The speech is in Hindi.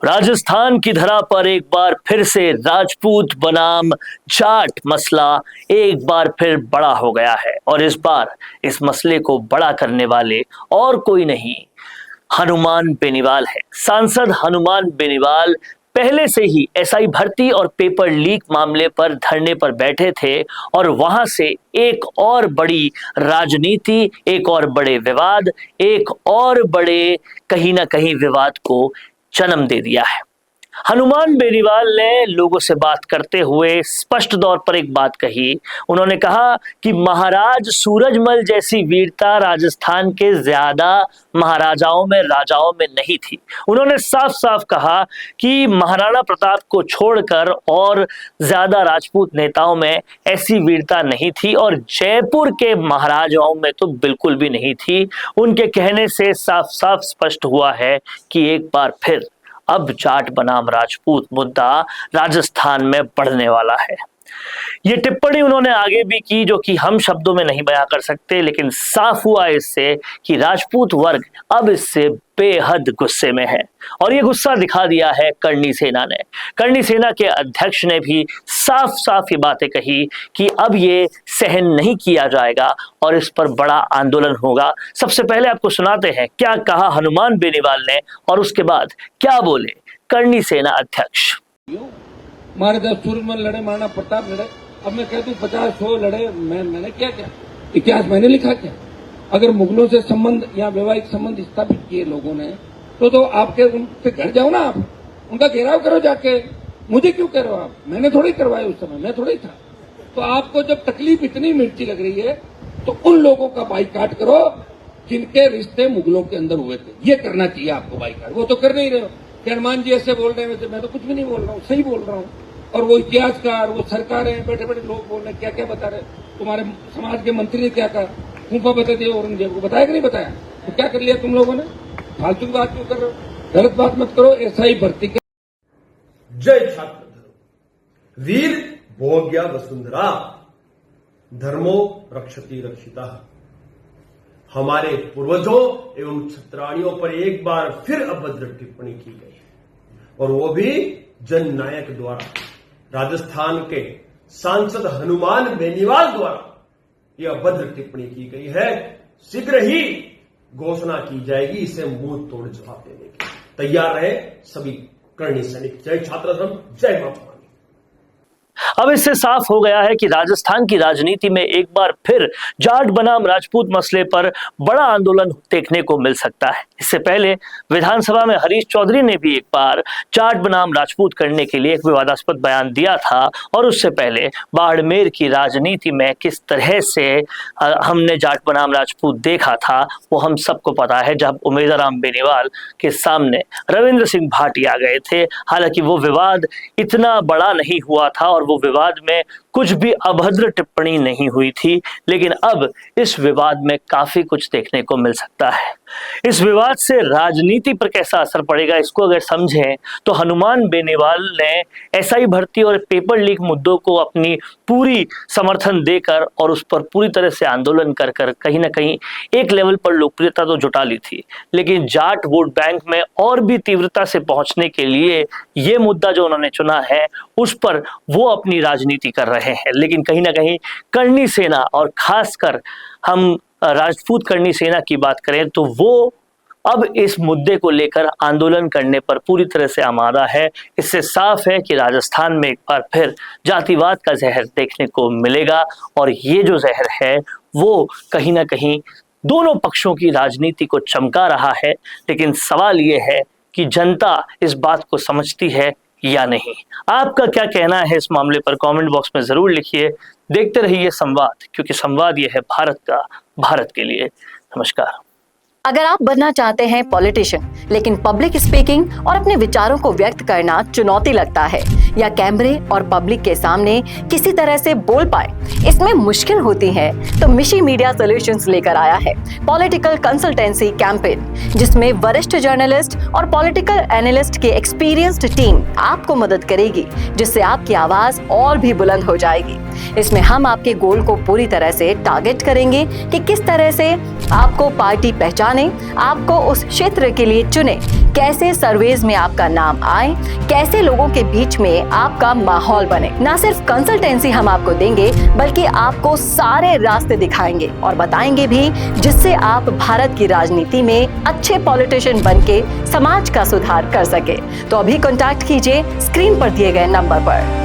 राजस्थान की धरा पर एक बार फिर से राजपूत बनाम जाट मसला एक बार फिर बड़ा हो गया है और इस बार इस मसले को बड़ा करने वाले और कोई नहीं हनुमान बेनीवाल है। सांसद हनुमान बेनीवाल पहले से ही एसआई भर्ती और पेपर लीक मामले पर धरने पर बैठे थे और वहां से एक और बड़ी राजनीति, एक और बड़े विवाद, एक और बड़े कहीं ना कहीं विवाद को जन्म दे दिया है। हनुमान बेनीवाल ने लोगों से बात करते हुए स्पष्ट तौर पर एक बात कही। उन्होंने कहा कि महाराज सूरजमल जैसी वीरता राजस्थान के ज्यादा महाराजाओं में, राजाओं में नहीं थी। उन्होंने साफ साफ कहा कि महाराणा प्रताप को छोड़कर और ज्यादा राजपूत नेताओं में ऐसी वीरता नहीं थी और जयपुर के महाराजाओं में तो बिल्कुल भी नहीं थी। उनके कहने से साफ साफ स्पष्ट हुआ है कि एक बार फिर अब जाट बनाम राजपूत मुद्दा राजस्थान में बढ़ने वाला है। ये टिप्पणी उन्होंने आगे भी की जो कि हम शब्दों में नहीं बयां कर सकते, लेकिन साफ हुआ इससे कि राजपूत वर्ग अब इससे बेहद गुस्से में है और ये गुस्सा दिखा दिया है करणी सेना ने। करणी सेना के अध्यक्ष ने भी साफ साफ ये बातें कही कि अब ये सहन नहीं किया जाएगा और इस पर बड़ा आंदोलन होगा। सबसे पहले आपको सुनाते हैं क्या कहा हनुमान बेनीवाल ने और उसके बाद क्या बोले करणी सेना अध्यक्ष। मारे 10 सूरजमल लड़े, महाराणा प्रताप लड़े, अब मैं कहता हूँ 50-100 लड़े। मैंने क्या इतिहास मैंने लिखा क्या? अगर मुगलों से संबंध या वैवाहिक संबंध स्थापित किए लोगों ने तो आपके उनसे घर जाओ ना, आप उनका घेराव करो जाके। मुझे क्यों कह रहे हो आप? मैंने थोड़ी करवाया, उस समय मैं थोड़ी था। तो आपको जब तकलीफ इतनी मिर्ची लग रही है तो उन लोगों का बाइकाट करो जिनके रिश्ते मुगलों के अंदर हुए थे। ये करना चाहिए आपको बाइकाट। वो तो कर नहीं रहे हो कि हनुमान जी ऐसे बोल रहे हैं, मैं तो कुछ भी नहीं बोल रहा हूँ, सही बोल रहा हूँ। और वो इतिहासकार, वो सरकारें, बैठे बैठे लोग बोल रहे हैं क्या क्या बता रहे। तुम्हारे समाज के मंत्री ने क्या कहा? फूफा बता दिया औरंगजेब को, बताया कि नहीं बताया? तो क्या कर लिया तुम लोगों ने? फालतू की बात क्यों कर रहे हो? गलत बात मत करो। ऐसा ही भर्ती के जय छात्र धर्म वीर भोग्या वसुंधरा धर्मो रक्षति रक्षिता। हमारे पूर्वजों एवं छत्राणियों पर एक बार फिर अभद्र टिप्पणी की गई है और वो भी जननायक द्वारा, राजस्थान के सांसद हनुमान बेनीवाल द्वारा यह अभद्र टिप्पणी की गई है। शीघ्र ही घोषणा की जाएगी इसे मुंह तोड़ जवाब देने की। तैयार रहे सभी करणी सैनिक। जय छात्र धर्म, जय मां भवानी। अब इससे साफ हो गया है कि राजस्थान की राजनीति में एक बार फिर जाट बनाम राजपूत मसले पर बड़ा आंदोलन देखने को मिल सकता है। इससे पहले विधानसभा में हरीश चौधरी ने भी एक बार जाट बनाम राजपूत करने के लिए एक विवादास्पद बयान दिया था और उससे पहले बाड़मेर की राजनीति में किस तरह से हमने जाट बनाम राजपूत देखा था वो हम सबको पता है, जब उमेदराम बेनीवाल के सामने रविंद्र सिंह भाटिया गए थे। हालांकि वो विवाद इतना बड़ा नहीं हुआ था और वो विवाद में कुछ भी अभद्र टिप्पणी नहीं हुई थी, लेकिन अब इस विवाद में काफी कुछ देखने को मिल सकता है। इस विवाद से राजनीति पर कैसा असर पड़ेगा इसको अगर समझें तो हनुमान बेनीवाल ने एसआई भर्ती और पेपर लीक मुद्दों को अपनी पूरी समर्थन देकर और उस पर पूरी तरह से आंदोलन कर कहीं ना कहीं एक लेवल पर लोकप्रियता तो जुटा ली थी, लेकिन जाट वोट बैंक में और भी तीव्रता से पहुंचने के लिए ये मुद्दा जो उन्होंने चुना है उस पर वो अपनी राजनीति कर रहे हैं। लेकिन कहीं ना कहीं करणी सेना और खासकर हम राजपूत करणी सेना की बात करें तो वो अब इस मुद्दे को लेकर आंदोलन करने पर पूरी तरह से आमादा है। इससे साफ है कि राजस्थान में एक बार फिर जातिवाद का जहर देखने को मिलेगा और ये जो जहर है वो कहीं ना कहीं दोनों पक्षों की राजनीति को चमका रहा है। लेकिन सवाल ये है कि जनता इस बात को समझती है या नहीं। आपका क्या कहना है इस मामले पर कमेंट बॉक्स में जरूर लिखिए। देखते रहिए संवाद, क्योंकि संवाद ये है भारत का, भारत के लिए। नमस्कार। अगर आप बनना चाहते हैं पॉलिटिशियन लेकिन पब्लिक स्पीकिंग और अपने विचारों को व्यक्त करना चुनौती लगता है या कैमरे और पब्लिक के सामने किसी तरह से बोल पाए इसमें मुश्किल होती है, तो मिशी मीडिया सॉल्यूशंस लेकर आया है पॉलिटिकल कंसल्टेंसी कैंपेन, जिसमें वरिष्ठ जर्नलिस्ट और पॉलिटिकल एनालिस्ट की एक्सपीरियंस्ड टीम आपको मदद करेगी, जिससे आपकी आवाज और भी बुलंद हो जाएगी। इसमें हम आपके गोल को पूरी तरह से टारगेट करेंगे कि किस तरह से आपको पार्टी पहचाने, आपको उस क्षेत्र के लिए चुने, कैसे सर्वेज में आपका नाम आए, कैसे लोगों के बीच में आपका माहौल बने। ना सिर्फ कंसल्टेंसी हम आपको देंगे बल्कि आपको सारे रास्ते दिखाएंगे और बताएंगे भी, जिससे आप भारत की राजनीति में अच्छे पॉलिटिशियन बनके समाज का सुधार कर सके। तो अभी कांटेक्ट कीजिए स्क्रीन पर दिए गए नंबर पर।